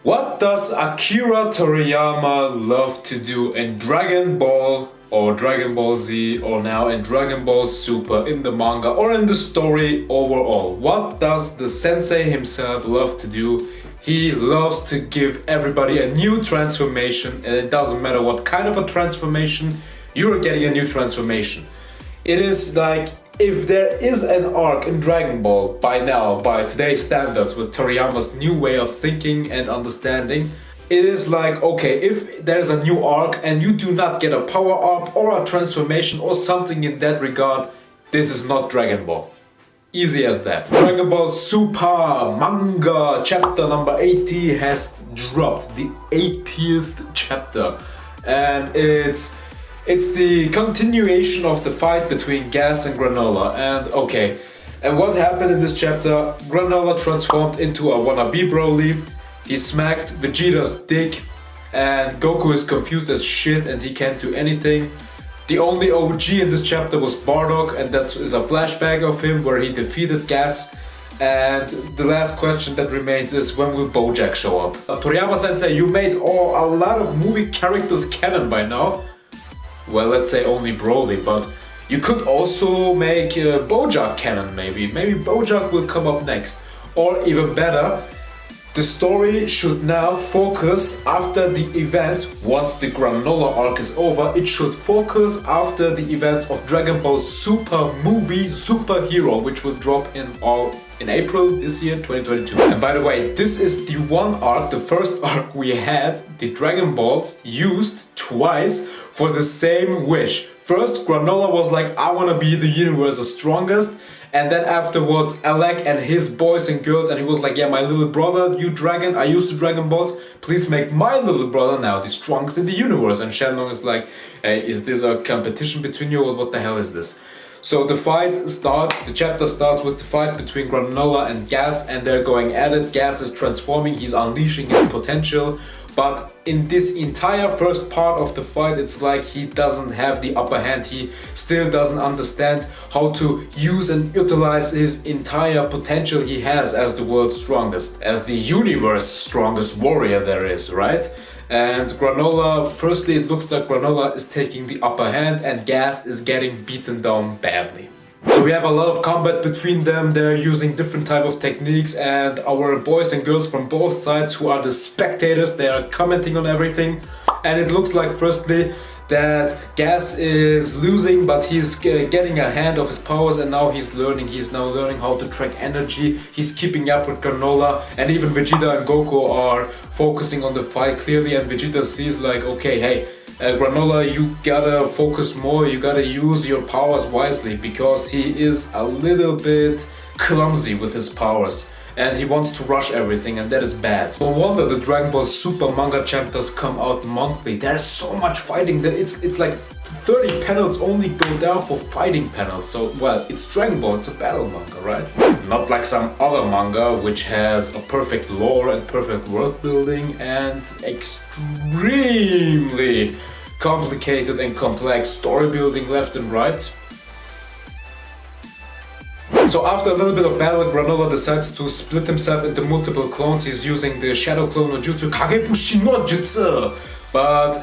What does Akira Toriyama love to do in Dragon Ball or Dragon Ball Z or now in Dragon Ball Super in the manga or in the story overall? What does the sensei himself love to do? He loves to give everybody a new transformation, and it doesn't matter what kind of a transformation, you're getting a new transformation. It is like, if there is an arc in Dragon Ball by now, by today's standards, with Toriyama's new way of thinking and understanding, it is like, okay, if there's a new arc and you do not get a power-up or a transformation or something in that regard, this is not Dragon Ball. Easy as that. Dragon Ball Super Manga Chapter number 80 has dropped, the 80th chapter, and it's the continuation of the fight between Gas and Granola. And okay, and what happened in this chapter? Granola transformed into a wannabe Broly. He smacked Vegeta's dick, and Goku is confused as shit and he can't do anything. The only OG in this chapter was Bardock, and that is a flashback of him where he defeated Gas. And the last question that remains is, when will Bojack show up? Toriyama sensei, you made a lot of movie characters canon by now. Well, let's say only Broly, but you could also make Bojack canon maybe. Maybe Bojack will come up next. Or even better, the story should now focus after the events. Once the Granola arc is over, it should focus after the events of Dragon Ball Super movie Superhero, which will drop in April this year, 2022. And by the way, this is the one arc, the first arc we had, the Dragon Balls used twice for the same wish. First, Granola was like, I wanna be the universe's strongest. And then afterwards, Alec and his boys and girls, and he was like, yeah, my little brother, you dragon, I used the Dragon Balls, please make my little brother now the strongest in the universe. And Shenlong is like, hey, is this a competition between you, or what the hell is this? So the fight starts, the chapter starts with the fight between Granola and Gas, and they're going at it. Gas is transforming, he's unleashing his potential. But in this entire first part of the fight, it's like he doesn't have the upper hand. He still doesn't understand how to use and utilize his entire potential he has as the world's strongest, as the universe's strongest warrior there is, right? And Granola, firstly, it looks like Granola is taking the upper hand and Gas is getting beaten down badly. So we have a lot of combat between them, they're using different type of techniques, and our boys and girls from both sides who are the spectators, they are commenting on everything. And it looks like, firstly, that Gas is losing, but he's getting a hand of his powers, and now he's now learning how to track energy. He's keeping up with Granola, and even Vegeta and Goku are focusing on the fight clearly, and Vegeta sees like, okay, hey, Granola, you gotta focus more, you gotta use your powers wisely, because he is a little bit clumsy with his powers and he wants to rush everything, and that is bad. No wonder the Dragon Ball Super Manga Chapters come out monthly. There's so much fighting that it's like 30 panels only go down for fighting panels. So, well, it's Dragon Ball, it's a battle manga, right? Not like some other manga which has a perfect lore and perfect world building and extremely complicated and complex story building left and right. So after a little bit of battle, Granola decides to split himself into multiple clones. He's using the Shadow Clone no Jutsu, Kagebushi no Jutsu. But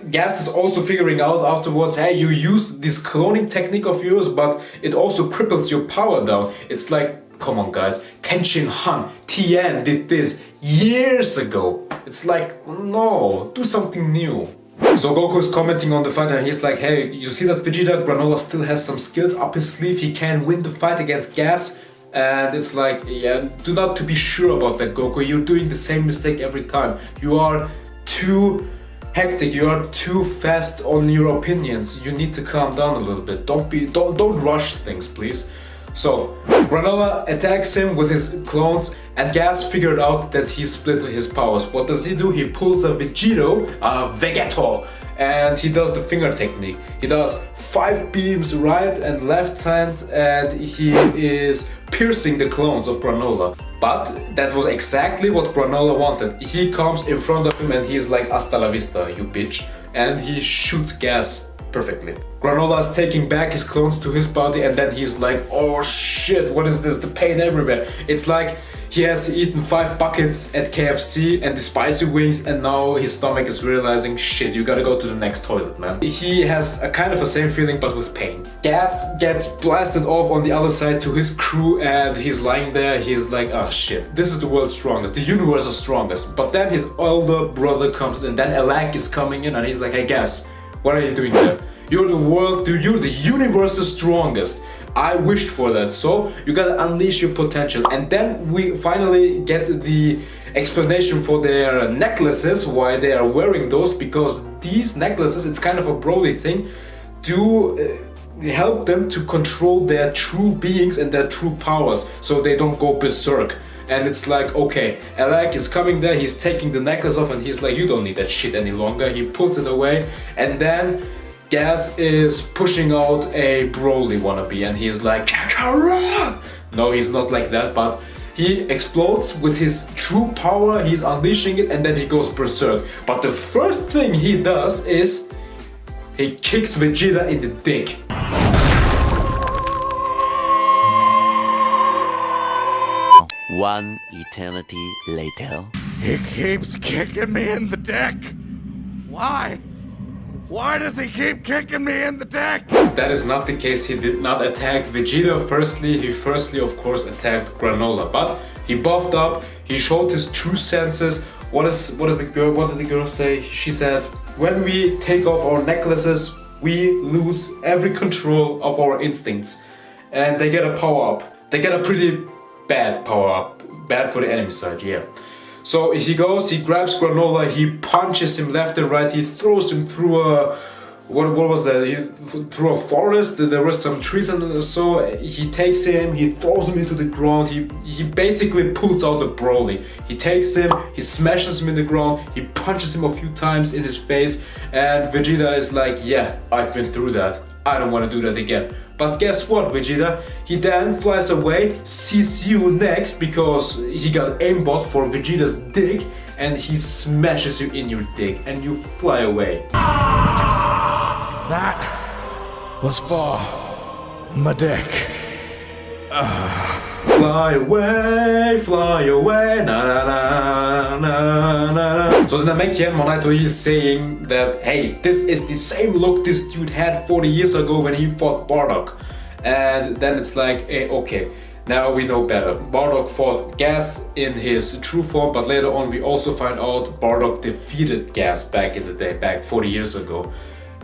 Gas is also figuring out afterwards, hey, you use this cloning technique of yours, but it also cripples your power down. It's like, come on guys, Tenshin Han, Tien did this years ago. It's like, no, do something new. So Goku is commenting on the fight and he's like, hey, you see that Vegeta, Granola still has some skills up his sleeve, he can win the fight against Gas. And it's like, yeah, do not to be sure about that, Goku, you're doing the same mistake every time. You are too hectic, you are too fast on your opinions, you need to calm down a little bit, don't rush things, please. So Granola attacks him with his clones, and Gas figured out that he split his powers. What does he do? He pulls a Vegeto, and he does the finger technique. He does 5 beams right and left hand, and he is piercing the clones of Granola. But that was exactly what Granola wanted. He comes in front of him and he's like, hasta la vista, you bitch. And he shoots Gas perfectly. Granola is taking back his clones to his body, and then he's like, oh shit, what is this? The pain everywhere. It's like he has eaten 5 buckets at KFC and the spicy wings, and now his stomach is realizing, shit, you gotta go to the next toilet, man. He has a kind of the same feeling but with pain. Gas gets blasted off on the other side to his crew, and he's lying there. He's like, oh shit, this is the world's strongest, the universe's strongest. But then his older brother comes in, then Alak is coming in, and he's like, hey Gas, what are you doing there? You're the world, dude, you're the universe's strongest. I wished for that, so you gotta unleash your potential. And then we finally get the explanation for their necklaces, why they are wearing those, because these necklaces, it's kind of a Broly thing, do help them to control their true beings and their true powers, so they don't go berserk. And it's like, okay, Alak is coming there, he's taking the necklace off, and he's like, you don't need that shit any longer. He puts it away, and then Gas is pushing out a Broly wannabe, and he's like, Kakara! No, he's not like that, but he explodes with his true power, he's unleashing it, and then he goes berserk. But the first thing he does is he kicks Vegeta in the dick. One eternity later. He keeps kicking me in the dick. Why? Why does he keep kicking me in the dick? That is not the case. He did not attack Vegeta firstly. He firstly, of course, attacked Granola. But he buffed up. He showed his true senses. What did the girl say? She said, when we take off our necklaces, we lose every control of our instincts. And they get a power up. They get a pretty bad power up. Bad for the enemy side, yeah. So he goes, he grabs Granola, he punches him left and right, he throws him through a... What was that? Through a forest, there were some trees and so he takes him, he throws him into the ground, he basically pulls out the Broly. He takes him, he smashes him in the ground, he punches him a few times in his face, and Vegeta is like, yeah, I've been through that. I don't want to do that again. But guess what, Vegeta? He then flies away, sees you next because he got aimbot for Vegeta's dick, and he smashes you in your dick and you fly away. That was for my dick. Fly away, na na na na na. So the Namekian Monaito is saying that, hey, this is the same look this dude had 40 years ago when he fought Bardock. And then it's like, hey, okay, now we know better. Bardock fought Gas in his true form, but later on we also find out Bardock defeated Gas back in the day, back 40 years ago.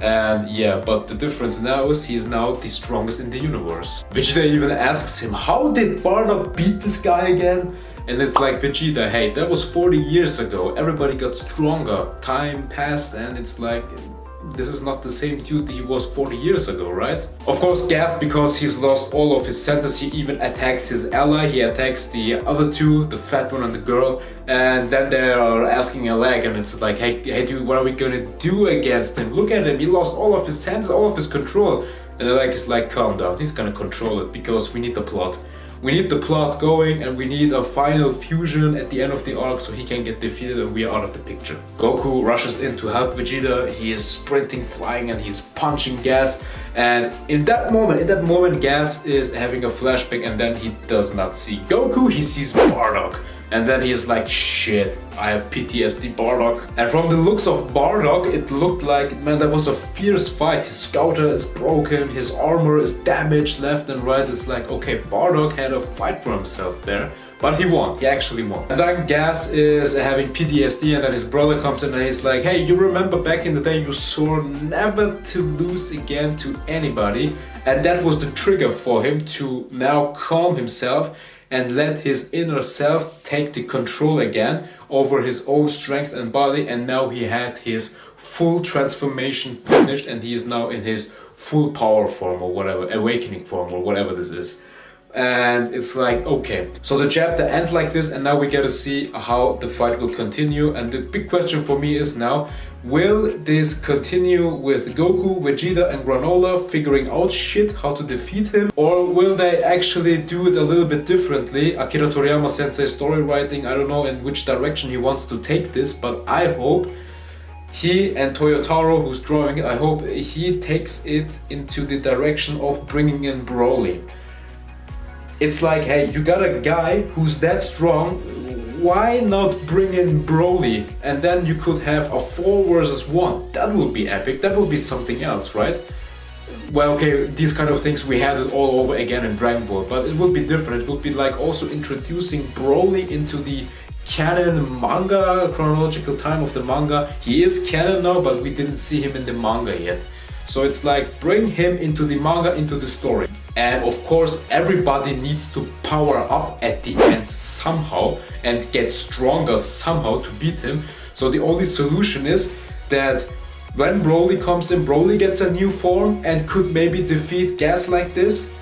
And yeah, but the difference now is he's now the strongest in the universe. Vegeta even asks him, how did Bardock beat this guy again? And it's like, Vegeta, hey, that was 40 years ago. Everybody got stronger. Time passed, and it's like, this is not the same dude that he was 40 years ago, right? Of course, Gas, because he's lost all of his senses, he even attacks his ally. He attacks the other two, the fat one and the girl. And then they are asking Alak, and it's like, hey dude, what are we gonna do against him? Look at him, he lost all of his senses, all of his control. And Alak is like, calm down, he's gonna control it because we need the plot. We need the plot going, and we need a final fusion at the end of the arc so he can get defeated and we are out of the picture. Goku rushes in to help Vegeta. He is sprinting, flying, and he's punching Gas. And in that moment, Gas is having a flashback, and then he does not see Goku, he sees Bardock. And then he is like, shit, I have PTSD, Bardock. And from the looks of Bardock, it looked like, man, that was a fierce fight. His scouter is broken, his armor is damaged left and right. It's like, okay, Bardock had a fight for himself there. But he won, he actually won. And then Gas is having PTSD, and then his brother comes in and he's like, hey, you remember back in the day you swore never to lose again to anybody? And that was the trigger for him to now calm himself and let his inner self take the control again over his own strength and body. And now he had his full transformation finished, and he is now in his full power form or whatever, awakening form or whatever this is. And it's like, okay, so the chapter ends like this, and now we get to see how the fight will continue. And the big question for me is now, will this continue with Goku, Vegeta and Granola figuring out shit how to defeat him, or will they actually do it a little bit differently? Akira Toriyama sensei story writing, I don't know in which direction he wants to take this, but I hope he and Toyotaro, who's drawing it, I hope he takes it into the direction of bringing in Broly. It's like, hey, you got a guy who's that strong, why not bring in Broly? And then you could have a 4 versus 1. That would be epic, that would be something else, right? Well, okay, these kind of things we had it all over again in Dragon Ball, but it would be different. It would be like also introducing Broly into the canon manga, chronological time of the manga. He is canon now, but we didn't see him in the manga yet. So it's like, bring him into the manga, into the story. And of course, everybody needs to power up at the end somehow and get stronger somehow to beat him. So the only solution is that when Broly comes in, Broly gets a new form and could maybe defeat Gas like this,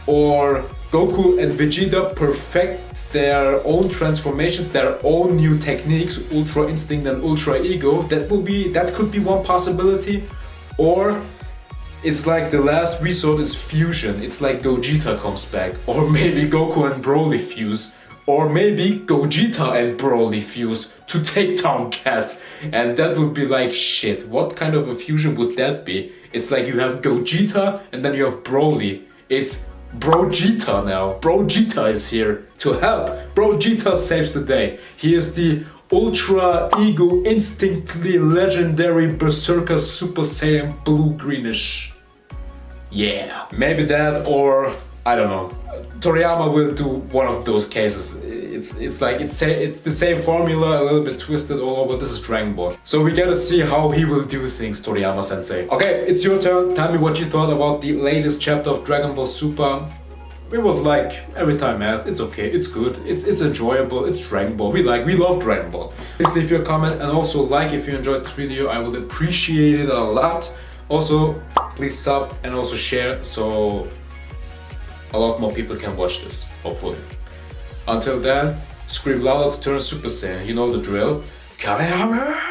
or Goku and Vegeta perfect their own transformations, their own new techniques, Ultra Instinct and Ultra Ego. That could be one possibility. Or it's like the last resort is fusion. It's like Gogeta comes back, or maybe Goku and Broly fuse, or maybe Gogeta and Broly fuse to take down Gas. And that would be like, shit, what kind of a fusion would that be? It's like you have Gogeta and then you have Broly. It's Brogeta now. Brogeta is here to help. Brogeta saves the day. He is the Ultra Ego Instinctly Legendary Berserker Super Saiyan Blue Greenish. Yeah, maybe that, or I don't know. Toriyama will do one of those cases. It's like it's the same formula, a little bit twisted all over. This is Dragon Ball, so we gotta see how he will do things, Toriyama Sensei. Okay, it's your turn. Tell me what you thought about the latest chapter of Dragon Ball Super. It was like every time, man. It's okay, it's good, it's enjoyable. It's Dragon Ball. We love Dragon Ball. Please leave your comment and also like if you enjoyed this video. I would appreciate it a lot. Also, please sub and also share so a lot more people can watch this, hopefully. Until then, scream louder to turn Super Saiyan, you know the drill. Kamehameha!